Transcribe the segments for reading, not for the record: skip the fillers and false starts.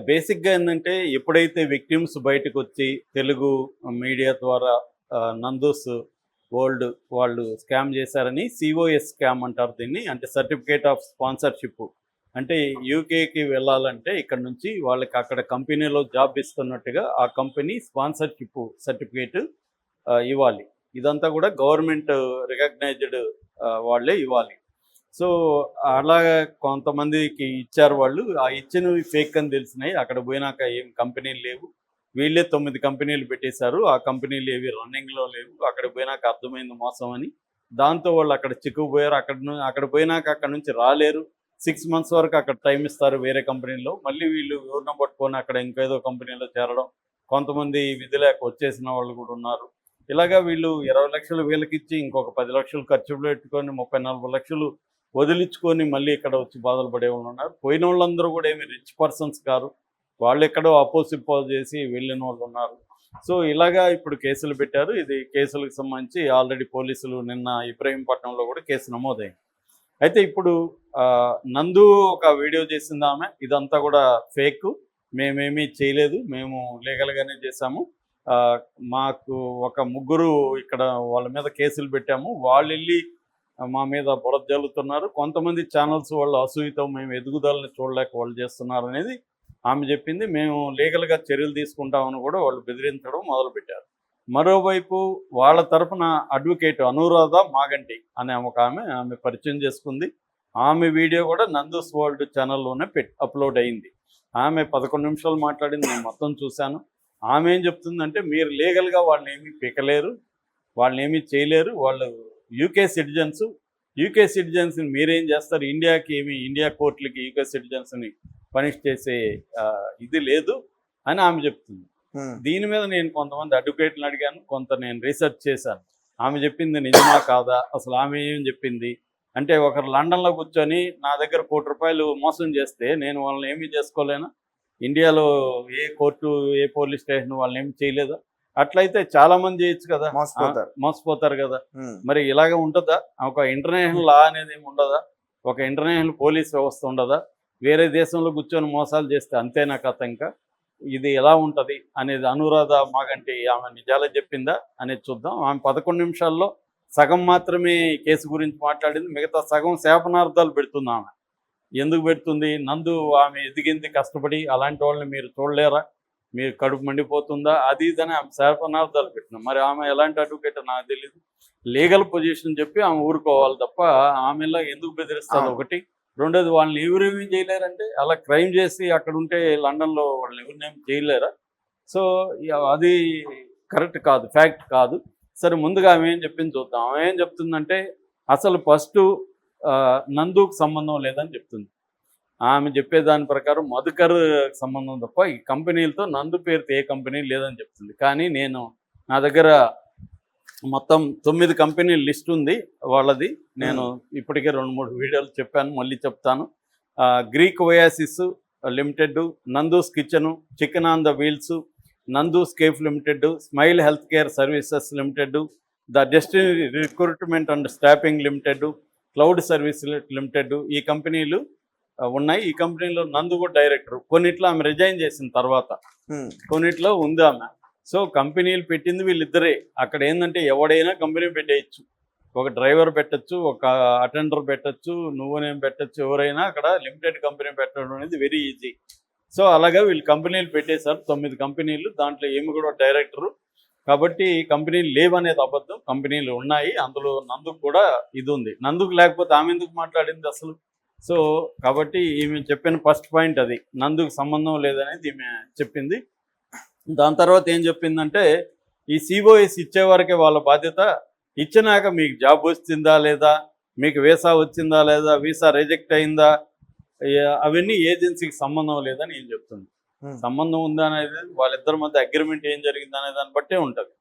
బేసిక్‌గా ఏందంటే ఎప్పుడైతే విక్టిమ్స్ బయటకొచ్చి తెలుగు మీడియా ద్వారా నందూస్ వరల్డ్ వాళ్ళు స్కామ్ చేశారని సీఓఎస్ స్కామ్ అంటారు దీన్ని. అంటే సర్టిఫికేట్ ఆఫ్ స్పాన్సర్‌షిప్. అంటే యూకేకి వెళ్ళాలంటే ఇక్కడ నుంచి వాళ్ళకి అక్కడ కంపెనీలో జాబ్ ఇస్తున్నట్టుగా ఆ కంపెనీ స్పాన్సర్‌షిప్ సర్టిఫికేట్ ఇవ్వాలి. ఇదంతా కూడా గవర్నమెంట్ రికగ్నైజ్డ్ వాళ్ళే ఇవ్వాలి. సో, అలాగా కొంతమందికి ఇచ్చారు వాళ్ళు. ఆ ఇచ్చినవి ఫేక్ అని తెలిసినాయి. అక్కడ పోయినాక ఏం కంపెనీలు లేవు. వీళ్ళే 9 కంపెనీలు పెట్టేశారు. ఆ కంపెనీలు ఏవి రన్నింగ్‌లో లేవు. అక్కడికి పోయినాక అర్థమైంది మోసం అని. దాంతో వాళ్ళు అక్కడ చిక్కుకుపోయారు. అక్కడ పోయినాక అక్కడి నుంచి రాలేరు. 6 మంత్స్ వరకు అక్కడ టైమ్ ఇస్తారు వేరే కంపెనీలో. మళ్ళీ వీళ్ళు ఎవరినో పట్టుకొని అక్కడ ఇంకేదో కంపెనీలో చేరడం. కొంతమంది విధి లేక వచ్చేసిన వాళ్ళు కూడా ఉన్నారు. ఇలాగా వీళ్ళు 20,00,000 వీళ్ళకిచ్చి ఇంకొక 10,00,000 ఖర్చు పెట్టుకొని 30, 40 లక్షలు వదిలించుకొని మళ్ళీ ఇక్కడ వచ్చి బాధలు పడేవాళ్ళు ఉన్నారు. పోయిన వాళ్ళందరూ కూడా ఏమి రిచ్ పర్సన్స్ కారు. వాళ్ళు ఎక్కడో అపోసిపోజ్ చేసి వెళ్ళిన వాళ్ళు ఉన్నారు. సో ఇలాగా ఇప్పుడు కేసులు పెట్టారు. ఇది కేసులకు సంబంధించి ఆల్రెడీ పోలీసులు నిన్న ఇబ్రహీంపట్నంలో కూడా కేసు నమోదైంది. అయితే ఇప్పుడు నందు ఒక వీడియో చేసింది ఆమె, ఇదంతా కూడా ఫేక్, మేమేమీ చేయలేదు, మేము లీగల్గానే చేశాము, మాకు ఒక ముగ్గురు ఇక్కడ వాళ్ళ మీద కేసులు పెట్టాము, వాళ్ళు వెళ్ళి మా మీద బురద జల్లుతున్నారు, కొంతమంది ఛానల్స్ వాళ్ళు అసూయతో మేము ఎదుగుదలని చూడలేక వాళ్ళు చేస్తున్నారు అనేది ఆమె చెప్పింది. మేము లీగల్గా చర్యలు తీసుకుంటామని కూడా వాళ్ళు బెదిరించడం మొదలుపెట్టారు. మరోవైపు వాళ్ళ తరఫున అడ్వకేట్ అనురాధ మాగంటి అనే ఒక ఆమె పరిచయం చేసుకుంది. ఆమె వీడియో కూడా నందూస్ వరల్డ్ ఛానల్లోనే అప్లోడ్ అయింది. ఆమె 11 నిమిషాలు మాట్లాడింది, నేను మొత్తం చూశాను. ఆమె ఏం చెప్తుందంటే మీరు లీగల్గా వాళ్ళని ఏమీ పీకలేరు, వాళ్ళని ఏమీ చేయలేరు, వాళ్ళు యూకే సిటిజన్స్ని మీరేం చేస్తారు, ఇండియా కోర్టులకి యూకే సిటిజన్స్ని పనిష్ చేసే ఇది లేదు అని ఆమె చెప్తుంది. దీని మీద నేను కొంతమంది అడ్వకేట్లను అడిగాను, కొంత నేను రీసెర్చ్ చేశాను. ఆమె చెప్పింది నిజమా కాదా, అసలు ఆమె ఏం చెప్పింది అంటే, ఒకరు లండన్లో కూర్చొని నా దగ్గర ₹1,00,00,000 మోసం చేస్తే నేను వాళ్ళని ఏమీ చేసుకోలేనా, ఇండియాలో ఏ కోర్టు ఏ పోలీస్ స్టేషన్ వాళ్ళని ఏమి చేయలేదా, అట్లయితే చాలా మంది చేయొచ్చు కదా, మోసపోతారు కదా. మరి ఇలాగ ఉంటుందా, ఒక ఇంటర్నేషనల్ లా అనేది ఏమి ఉండదా, ఒక ఇంటర్నేషనల్ పోలీస్ వ్యవస్థ ఉండదా, వేరే దేశంలో కూర్చొని మోసాలు చేస్తే అంతేనా కథ, ఇంకా ఇది ఎలా ఉంటుంది అనేది అనురాధ మాగంటి ఆమె నిజాలే చెప్పిందా అనేది చూద్దాం. ఆమె 11 నిమిషాల్లో సగం మాత్రమే కేసు గురించి మాట్లాడింది, మిగతా సగం శాపనార్థాలు పెడుతుంది ఆమె. ఎందుకు పెడుతుంది, నందు ఆమె ఎదిగింది కష్టపడి, అలాంటి వాళ్ళని మీరు చూడలేరా, మీరు కడుపు మండిపోతుందా, అది ఇదని ఆమె శాపనార్థాలు పెట్టినాం. మరి ఆమె ఎలాంటి అడ్వకేట్ నాకు తెలియదు. లీగల్ పొజిషన్ చెప్పి ఆమె ఊరుకోవాలి తప్ప ఆమెలా ఎందుకు బెదిరిస్తుంది ఒకటి. రెండోది, వాళ్ళని ఎవరేమీ చేయలేరంటే, అలా క్రైమ్ చేసి అక్కడ ఉంటే లండన్లో వాళ్ళని ఎవరినేమి చేయలేరా. సో అది కరెక్ట్ కాదు, ఫ్యాక్ట్ కాదు. సరే, ముందుగా ఆమె ఏం చెప్పింది చూద్దాం. ఆమె ఏం చెప్తుందంటే, అసలు ఫస్ట్ నందుకు సంబంధం లేదని చెప్తుంది. ఆమె చెప్పేదాని ప్రకారం మధుకర్ సంబంధం తప్ప ఈ కంపెనీలతో నందు పేరుతో ఏ కంపెనీ లేదని చెప్తుంది. కానీ నా దగ్గర మొత్తం 9 కంపెనీల లిస్ట్ ఉంది వాళ్ళది. నేను ఇప్పటికే 2-3 వీడియోలు చెప్పాను, మళ్ళీ చెప్తాను. Greek oasis limited, Nandu's kitchen, chicken on the wheels, Nandu's cafe limited, smile health care services limited, the destiny recruitment and staffing limited, cloud service limited, ఈ కంపెనీలు ఉన్నాయి. ఈ కంపెనీలో నందు కూడా డైరెక్టర్. కొన్నిట్లో ఆమె రిజైన్ చేసిన తర్వాత, కొన్నిట్లో ఉంది ఆమె. సో కంపెనీలు పెట్టింది వీళ్ళిద్దరే. అక్కడ ఏంటంటే ఎవడైనా కంపెనీ పెట్టేయచ్చు, ఒక డ్రైవర్ పెట్టచ్చు, ఒక అటెండర్ పెట్టచ్చు, నువ్వునేం పెట్టచ్చు, ఎవరైనా అక్కడ లిమిటెడ్ కంపెనీ పెట్టడం అనేది వెరీ ఈజీ. సో అలాగా వీళ్ళు కంపెనీలు పెట్టేశారు, 9 కంపెనీలు. దాంట్లో ఏమి కూడా డైరెక్టరు. కాబట్టి కంపెనీలు లేవనేది అబద్ధం, కంపెనీలు ఉన్నాయి. అందులో నందుకు కూడా ఇది ఉంది. నందుకు లేకపోతే ఆమె ఎందుకు మాట్లాడింది అసలు. సో కాబట్టి ఈమె చెప్పిన ఫస్ట్ పాయింట్ అది, నందుకు సంబంధం లేదనేది ఈమె చెప్పింది. దాని తర్వాత ఏం చెప్పిందంటే, ఈ సిఓఎస్ ఇచ్చేవరకే వాళ్ళ బాధ్యత, ఇచ్చినాక మీకు జాబ్ వచ్చిందా లేదా, మీకు వీసా వచ్చిందా లేదా, వీసా రిజెక్ట్ అయిందా, అవన్నీ ఏజెన్సీకి సంబంధం లేదని ఏం చెప్తుంది. సంబంధం ఉందా అనేది వాళ్ళిద్దరి మధ్య అగ్రిమెంట్ ఏం జరిగింది అనే దాన్ని బట్టే ఉంటుంది.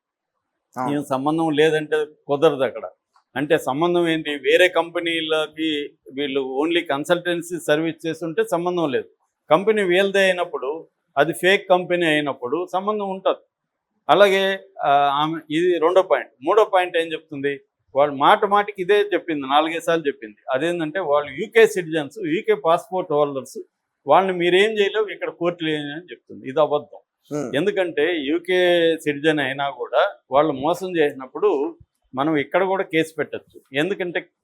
ఏం సంబంధం లేదంటే కుదరదు అక్కడ. అంటే సంబంధం ఏంటి, వేరే కంపెనీలకి వీళ్ళు ఓన్లీ కన్సల్టెన్సీ సర్వీస్ చేస్తుంటే సంబంధం లేదు. కంపెనీ వీళ్ళదే అయినప్పుడు, అది ఫేక్ కంపెనీ అయినప్పుడు సంబంధం ఉంటుంది. అలాగే ఆమె ఇది రెండో పాయింట్. మూడో పాయింట్ ఏం చెప్తుంది, వాళ్ళు మాటికి ఇదే చెప్పింది, 4-5 సార్లు చెప్పింది. అదేంటంటే వాళ్ళు UK citizens, UK passport holders, వాళ్ళని మీరేం చేయలేవు, ఇక్కడ కోర్టులు అని చెప్తుంది. ఇది అబద్ధం. ఎందుకంటే యూకే సిటిజన్ అయినా కూడా వాళ్ళు మోసం చేసినప్పుడు మనం ఇక్కడ కూడా కేసు పెట్టచ్చు. ఎందుకంటే